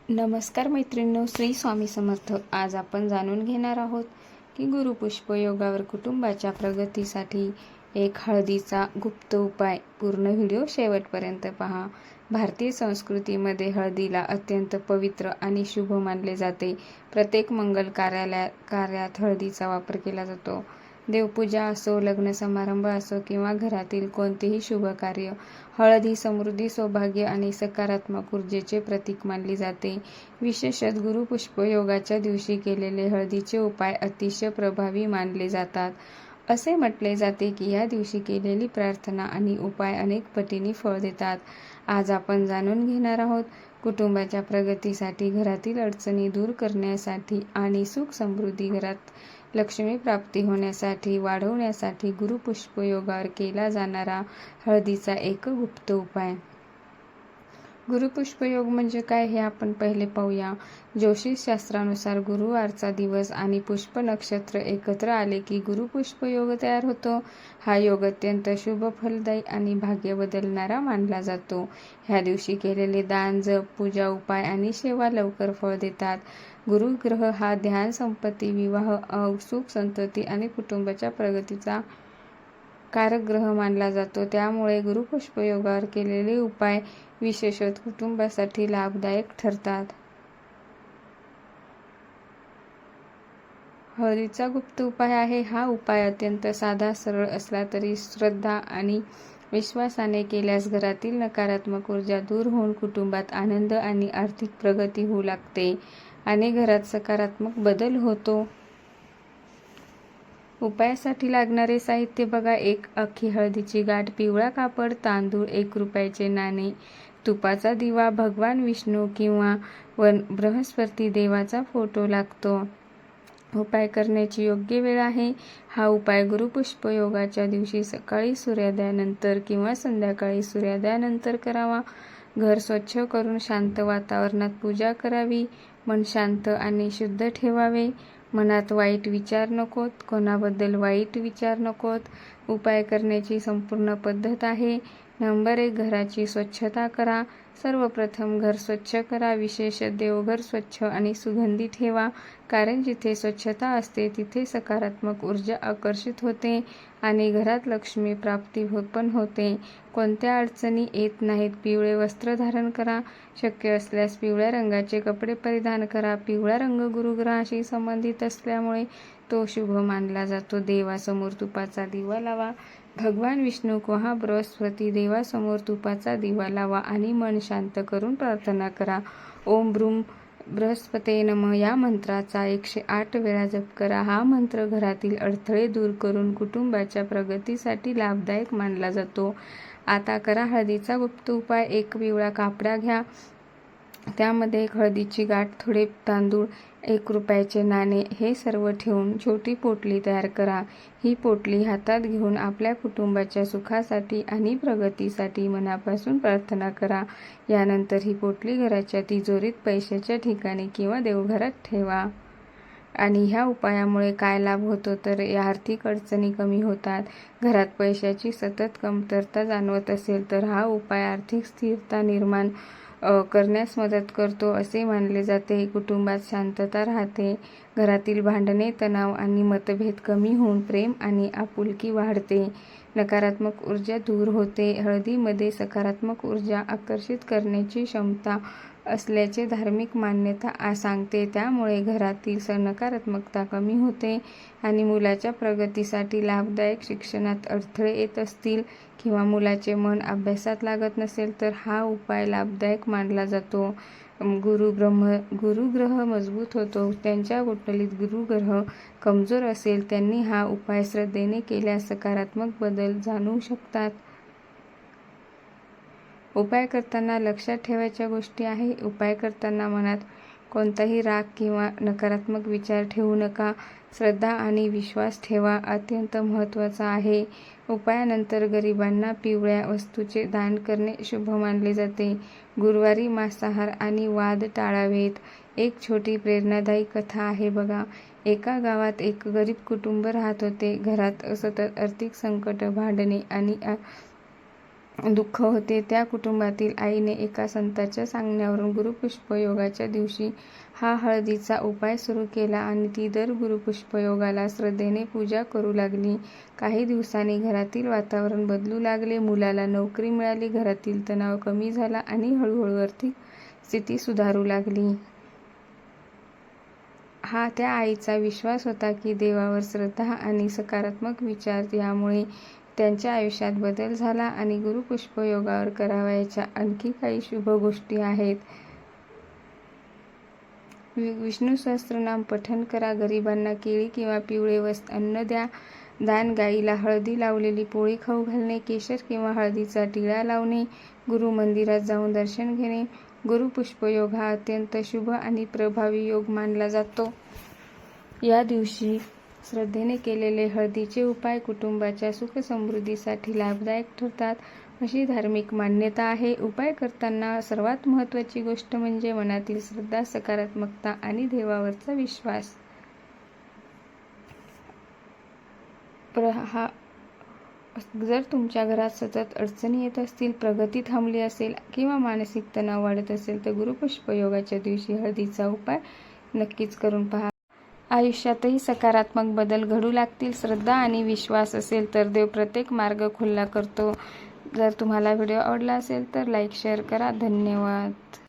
नमस्कार मैत्रिणींनो, श्री स्वामी समर्थ. आज आपण जाणून घेणार आहोत की गुरुपुष्प योगावर कुटुंबाच्या प्रगतीसाठी एक हळदीचा गुप्त उपाय. पूर्ण व्हिडिओ शेवटपर्यंत पहा. भारतीय संस्कृतीमध्ये हळदीला अत्यंत पवित्र आणि शुभ मानले जाते. प्रत्येक मंगल कार्यात हळदीचा वापर केला जातो. देवपूजा असो, लग्न समारंभ असो किंवा घरातील कोणतेही शुभ कार्य, हळद ही समृद्धी, सौभाग्य आणि सकारात्मक ऊर्जेचे प्रतीक मानली जाते. विशेषतः गुरुपुष्प योगाच्या दिवशी केलेले हळदीचे उपाय अतिशय प्रभावी मानले जातात. असे म्हटले जाते की या दिवशी केलेली प्रार्थना आणि उपाय अनेक पटीने फळ देतात. आज आपण जाणून घेणार आहोत कुटुंबाच्या प्रगतीसाठी, घरातील अडचणी दूर करण्यासाठी आणि सुख समृद्धी, घरात लक्ष्मी प्राप्ती होण्यासाठी वाढवण्यासाठी गुरुपुष्प योगावर केला जाणारा हळदीचा एक गुप्त उपाय. गुरुपुष्प योग म्हणजे काय हे आपण पहिले पाहूया. ज्योतिष शास्त्रानुसार गुरुवारचा दिवस आणि पुष्प नक्षत्र एकत्र आले की गुरुपुष्प योग तयार होतो. हा योग अत्यंत शुभ, फलदायी आणि भाग्य बदलणारा मानला जातो. ह्या दिवशी केलेले दान, जप, पूजा, उपाय आणि सेवा लवकर फळ देतात. गुरुग्रह हा ध्यान, संपत्ती, विवाह, सुख, संतती आणि कुटुंबाच्या प्रगतीचा कारक ग्रह मानला जातो. त्यामुळे गुरुपुष्प योगावर केलेले उपाय विशेषतः कुटुंबासाठी लाभदायक ठरतात. हळदीचा गुप्त उपाय आहे. हा उपाय अत्यंत साधा, सरळ असला तरी श्रद्धा आणि विश्वासाने केल्यास घरातील नकारात्मक ऊर्जा दूर होऊन कुटुंबात आनंद आणि आर्थिक प्रगती होऊ लागते आणि घरात सकारात्मक बदल होतो. उपायासाठी लागणारे साहित्य बघा. 1 अख्खी हळदीची गाठ, पिवळा कापड, तांदूळ, 1 रुपयाचे नाणे, तुपाचा दिवा, भगवान विष्णू किंवा बृहस्पती देवाचा फोटो लागतो. उपाय करण्याची योग्य वेळ आहे. हा उपाय गुरुपुष्प योगाच्या दिवशी सकाळी सूर्योदयानंतर किंवा संध्याकाळी सूर्योदयानंतर करावा. घर स्वच्छ करून शांत वातावरणात पूजा करावी. मन शांत आणि शुद्ध ठेवावे. मनात वाईट विचार नकोत, कोणाबद्दल वाईट विचार नकोत. उपाय करण्याची संपूर्ण पद्धत आहे. नंबर 1, घराची स्वच्छता करा. सर्वप्रथम घर स्वच्छ करा. विशेषतः देवघर स्वच्छ आणि सुगंधी ठेवा, कारण जिथे स्वच्छता असते तिथे सकारात्मक ऊर्जा आकर्षित होते आणि घरात लक्ष्मी प्राप्ती पण होते. कोणत्या अडचणी येत नाहीत. पिवळे वस्त्र धारण करा. शक्य असल्यास पिवळ्या रंगाचे कपडे परिधान करा. पिवळा रंग गुरुग्रहाशी संबंधित असल्यामुळे तो शुभ मानला जातो. देवासमोर तुपाचा दिवा लावा. भगवान विष्णू किंवा बृहस्पती देवासमोर तुपाचा दिवा लावा आणि मन शांत करून प्रार्थना करा. ओम ब्रूम बृहस्पते नमः या मंत्राचा 108 वेळा जप करा. हा मंत्र घरातील अडथळे दूर करून कुटुंबाच्या प्रगतीसाठी लाभदायक मानला जातो. आता करा हळदीचा गुप्त उपाय. 1 पिवळा कापड घ्या. त्यामध्ये 1 हळदीची गाठ, थोडे तांदूळ, 1 रुपयाचे नाणे हे सर्व ठेवून छोटी पोटली तयार करा. ही पोटली हातात घेऊन आपल्या कुटुंबाच्या सुखासाठी आणि प्रगतीसाठी मनापासून प्रार्थना करा. यानंतर ही पोटली घराच्या तिजोरीत, पैशाच्या ठिकाणी किंवा देवघरात ठेवा. आणि ह्या उपायामुळे काय लाभ होतो तर या आर्थिक अडचणी कमी होतात. घरात पैशाची सतत कमतरता जाणवत असेल तर हा उपाय आर्थिक स्थिरता निर्माण करण्यास मदत करतो असे मानले जाते. कुटुंबात शांतता राहते. घरातील भांडणे, तणाव आणि मतभेद कमी होऊन प्रेम आणि आपुलकी वाढते. नकारात्मक ऊर्जा दूर होते. हळदीमध्ये सकारात्मक ऊर्जा आकर्षित करण्याची क्षमता असल्याचे धार्मिक मान्यता सांगते. त्यामुळे घरातील नकारात्मकता कमी होते आणि मुलाच्या प्रगतीसाठी लाभदायक. शिक्षणात अडथळे येत असतील किंवा मुलाचे मन अभ्यासात लागत नसेल तर हा उपाय लाभदायक मानला जातो. गुरुग्रह मजबूत होतो. त्यांच्या कुंडलीत गुरुग्रह कमजोर असेल त्यांनी हा उपाय श्रद्धेने केल्यास सकारात्मक बदल जाणवू शकतात. उपाय करताना लक्षात ठेवायच्या गोष्टी आहे. उपाय करताना मनात कोणताही राग किंवा नकारात्मक विचार ठेवू नका. श्रद्धा आणि विश्वास ठेवा, अत्यंत महत्त्वाचा आहे. उपायानंतर गरिबांना पिवळ्या वस्तूचे दान करणे शुभ मानले जाते. गुरुवारी मांसाहार आणि वाद टाळावेत. एक छोटी प्रेरणादायी कथा आहे बघा. एका गावात एक गरीब कुटुंब राहत होते. घरात सतत आर्थिक संकट, भांडणे आणि दुःख होते त्या कुटुंबातील आईने एका संताच्या सांगण्यावरून गुरुपुष्पयोगाच्या दिवशी हा हळदीचा उपाय सुरू केला आणि ती दर गुरुपुष्पयोगाला श्रद्धेने पूजा करू लागली. काही दिवसांनी घरातील वातावरण बदलू लागले. मुलाला नोकरी मिळाली, घरातील तणाव कमी झाला आणि हळूहळू आर्थिक स्थिती सुधारू लागली. हा त्या आईचा विश्वास होता की देवावर श्रद्धा आणि सकारात्मक विचार यामुळे त्यांच्या आयुष्यात बदल झाला. आणि गुरुपुष्पयोगावर करावयाच्या आणखी काही शुभ गोष्टी आहेत. विष्णू सहस्त्रनाम पठण करा. गरिबांना केळी किंवा पिवळे अन्न द्या. दान, गाईला हळदी लावलेली पोळी खाऊ घालणे, केशर किंवा हळदीचा टिळा लावणे, गुरु मंदिरात जाऊन दर्शन घेणे. गुरुपुष्पयोग हा अत्यंत शुभ आणि प्रभावी योग मानला जातो. या दिवशी श्रद्धेने केलेले हळदीचे उपाय कुटुंबाच्या सुखसमृद्धीसाठी लाभदायक ठरतात, अशी धार्मिक मान्यता आहे. उपाय करताना सर्वात महत्त्वाची गोष्ट म्हणजे मनातील श्रद्धा, सकारात्मकता आणि देवावरचा विश्वास. जर तुमच्या घरात सतत अडचणी येत असतील, प्रगती थांबली असेल किंवा मानसिक तणाव वाढत असेल तर गुरुपुष्पयोगाच्या दिवशी हळदीचा उपाय नक्कीच करून पहा. आयुष्यातही सकारात्मक बदल घडू लागतील. श्रद्धा आणि विश्वास असेल तर देव प्रत्येक मार्ग खुला करतो. जर तुम्हाला व्हिडिओ आवडला असेल तर लाईक शेअर करा. धन्यवाद.